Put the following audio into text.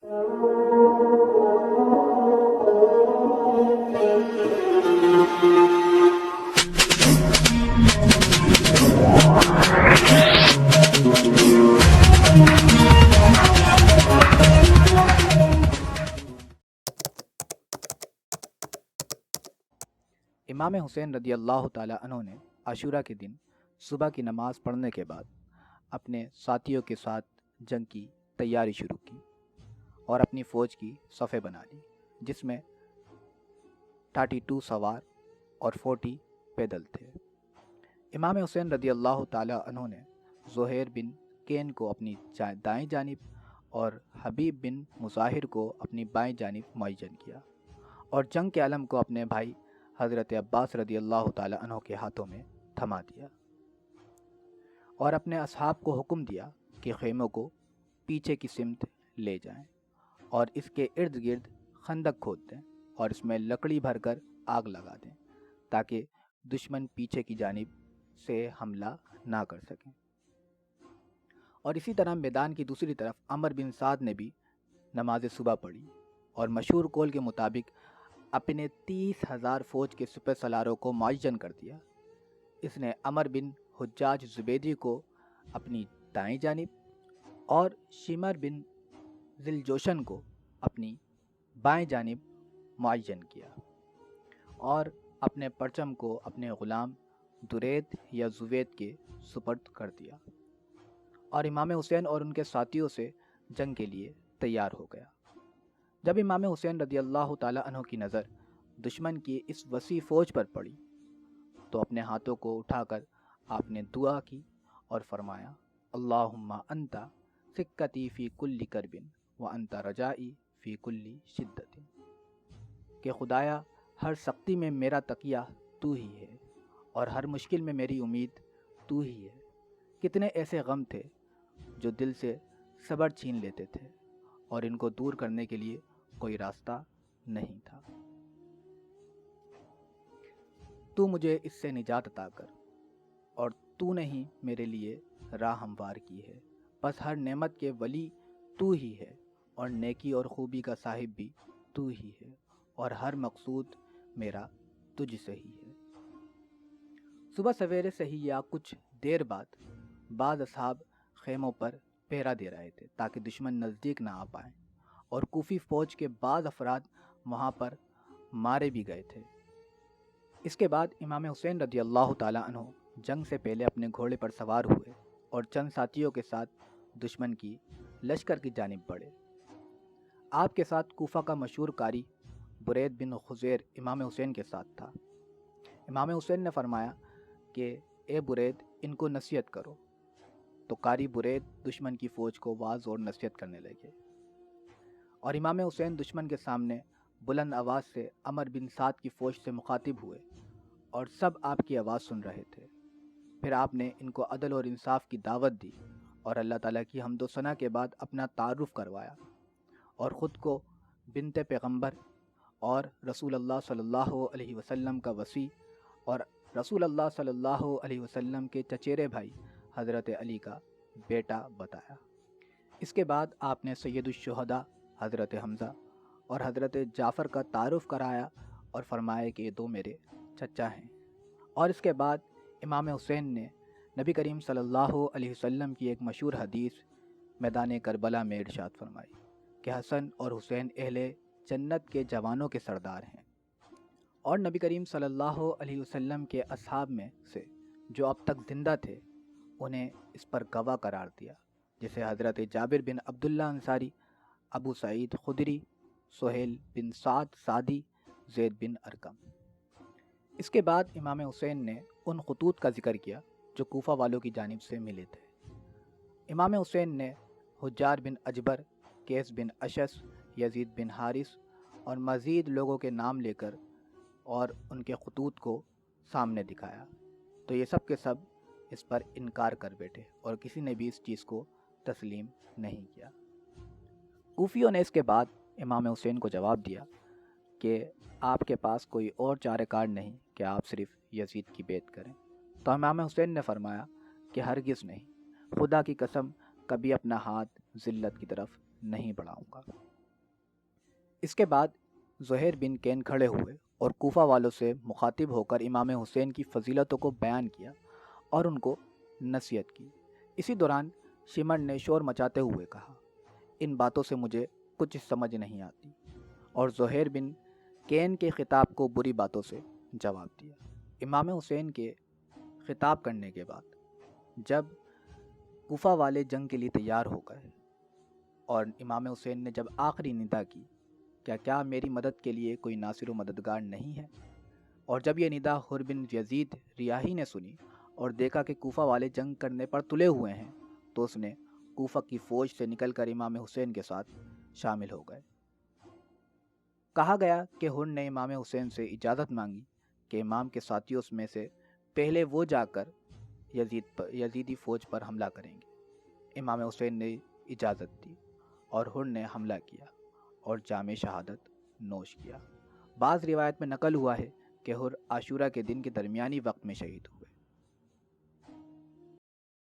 امام حسین رضی اللہ تعالیٰ عنہ نے عاشورہ کے دن صبح کی نماز پڑھنے کے بعد اپنے ساتھیوں کے ساتھ جنگ کی تیاری شروع کی اور اپنی فوج کی صفیں بنا لی، جس میں 32 سوار اور 40 پیدل تھے۔ امام حسین رضی اللہ تعالیٰ عنہ نے زہیر بن کین کو اپنی دائیں جانب اور حبیب بن مظاہر کو اپنی بائیں جانب معین کیا اور جنگ کے علم کو اپنے بھائی حضرت عباس رضی اللہ تعالیٰ عنہ کے ہاتھوں میں تھما دیا اور اپنے اصحاب کو حکم دیا کہ خیموں کو پیچھے کی سمت لے جائیں اور اس کے ارد گرد خندق کھود دیں اور اس میں لکڑی بھر کر آگ لگا دیں تاکہ دشمن پیچھے کی جانب سے حملہ نہ کر سکیں۔ اور اسی طرح میدان کی دوسری طرف عمر بن سعد نے بھی نماز صبح پڑھی اور مشہور قول کے مطابق اپنے 30,000 فوج کے سپہ سالاروں کو معین کر دیا۔ اس نے عمر بن حجاج زبیدی کو اپنی دائیں جانب اور شمر بن ذل جوشن کو اپنی بائیں جانب معین کیا اور اپنے پرچم کو اپنے غلام درید یا زوید کے سپرد کر دیا اور امام حسین اور ان کے ساتھیوں سے جنگ کے لیے تیار ہو گیا۔ جب امام حسین رضی اللہ تعالیٰ عنہ کی نظر دشمن کی اس وسیع فوج پر پڑی تو اپنے ہاتھوں کو اٹھا کر آپ نے دعا کی اور فرمایا، اللہم انت سکتی فی کل کرب وانت رجائی فی کل شدت، کہ خدایا ہر سختی میں میرا تکیہ تو ہی ہے اور ہر مشکل میں میری امید تو ہی ہے۔ کتنے ایسے غم تھے جو دل سے صبر چھین لیتے تھے اور ان کو دور کرنے کے لیے کوئی راستہ نہیں تھا۔ تو مجھے اس سے نجات عطا کر اور تو نے ہی میرے لیے راہ ہموار کی ہے، بس ہر نعمت کے ولی تو ہی ہے اور نیکی اور خوبی کا صاحب بھی تو ہی ہے اور ہر مقصود میرا تجھ سے ہی ہے۔ صبح سویرے سے ہی یا کچھ دیر بعد بعض اصحاب خیموں پر پہرا دے رہے تھے تاکہ دشمن نزدیک نہ آ پائیں، اور کوفی فوج کے بعض افراد وہاں پر مارے بھی گئے تھے۔ اس کے بعد امام حسین رضی اللہ تعالیٰ عنہ جنگ سے پہلے اپنے گھوڑے پر سوار ہوئے اور چند ساتھیوں کے ساتھ دشمن کی لشکر کی جانب بڑھے۔ آپ کے ساتھ کوفہ کا مشہور قاری برید بن خزیر امام حسین کے ساتھ تھا۔ امام حسین نے فرمایا کہ اے برید، ان کو نصیحت کرو، تو قاری برید دشمن کی فوج کو واعظ اور نصیحت کرنے لگے اور امام حسین دشمن کے سامنے بلند آواز سے عمر بن سعد کی فوج سے مخاطب ہوئے اور سب آپ کی آواز سن رہے تھے۔ پھر آپ نے ان کو عدل اور انصاف کی دعوت دی اور اللہ تعالیٰ کی حمد و ثنا کے بعد اپنا تعارف کروایا اور خود کو بنت پیغمبر اور رسول اللہ صلی اللہ علیہ وسلم کا وصی اور رسول اللہ صلی اللہ علیہ وسلم کے چچیرے بھائی حضرت علی کا بیٹا بتایا۔ اس کے بعد آپ نے سید الشہداء حضرت حمزہ اور حضرت جعفر کا تعارف کرایا اور فرمایا کہ یہ دو میرے چچا ہیں۔ اور اس کے بعد امام حسین نے نبی کریم صلی اللہ علیہ وسلم کی ایک مشہور حدیث میدان کربلا میں ارشاد فرمائی کہ حسن اور حسین اہل جنت کے جوانوں کے سردار ہیں، اور نبی کریم صلی اللہ علیہ وسلم کے اصحاب میں سے جو اب تک زندہ تھے انہیں اس پر گواہ قرار دیا، جسے حضرت جابر بن عبداللہ انصاری، ابو سعید خدری، سہیل بن سعد سعدی، زید بن ارقم۔ اس کے بعد امام حسین نے ان خطوط کا ذکر کیا جو کوفہ والوں کی جانب سے ملے تھے۔ امام حسین نے حجار بن اجبر، کیس بن اشس، یزید بن حارث اور مزید لوگوں کے نام لے کر اور ان کے خطوط کو سامنے دکھایا، تو یہ سب کے سب اس پر انکار کر بیٹھے اور کسی نے بھی اس چیز کو تسلیم نہیں کیا۔ کوفیوں نے اس کے بعد امام حسین کو جواب دیا کہ آپ کے پاس کوئی اور چارہ کار نہیں کہ آپ صرف یزید کی بیعت کریں، تو امام حسین نے فرمایا کہ ہرگز نہیں، خدا کی قسم کبھی اپنا ہاتھ ذلت کی طرف نہیں بڑھاؤں گا۔ اس کے بعد زہیر بن کین کھڑے ہوئے اور کوفہ والوں سے مخاطب ہو کر امام حسین کی فضیلتوں کو بیان کیا اور ان کو نصیحت کی۔ اسی دوران شمر نے شور مچاتے ہوئے کہا، ان باتوں سے مجھے کچھ سمجھ نہیں آتی، اور زہیر بن کین کے خطاب کو بری باتوں سے جواب دیا۔ امام حسین کے خطاب کرنے کے بعد جب کوفہ والے جنگ کے لیے تیار ہو گئے اور امام حسین نے جب آخری ندا کی، کیا میری مدد کے لیے کوئی ناصر و مددگار نہیں ہے؟ اور جب یہ ندا حر بن یزید ریاحی نے سنی اور دیکھا کہ کوفہ والے جنگ کرنے پر تلے ہوئے ہیں، تو اس نے کوفہ کی فوج سے نکل کر امام حسین کے ساتھ شامل ہو گئے۔ کہا گیا کہ حر نے امام حسین سے اجازت مانگی کہ امام کے ساتھیوں میں سے پہلے وہ جا کر یزیدی فوج پر حملہ کریں گے۔ امام حسین نے اجازت دی اور حر نے حملہ کیا اور جام شہادت نوش کیا۔ بعض روایت میں نقل ہوا ہے کہ حر عاشورہ کے دن کے درمیانی وقت میں شہید ہوئے۔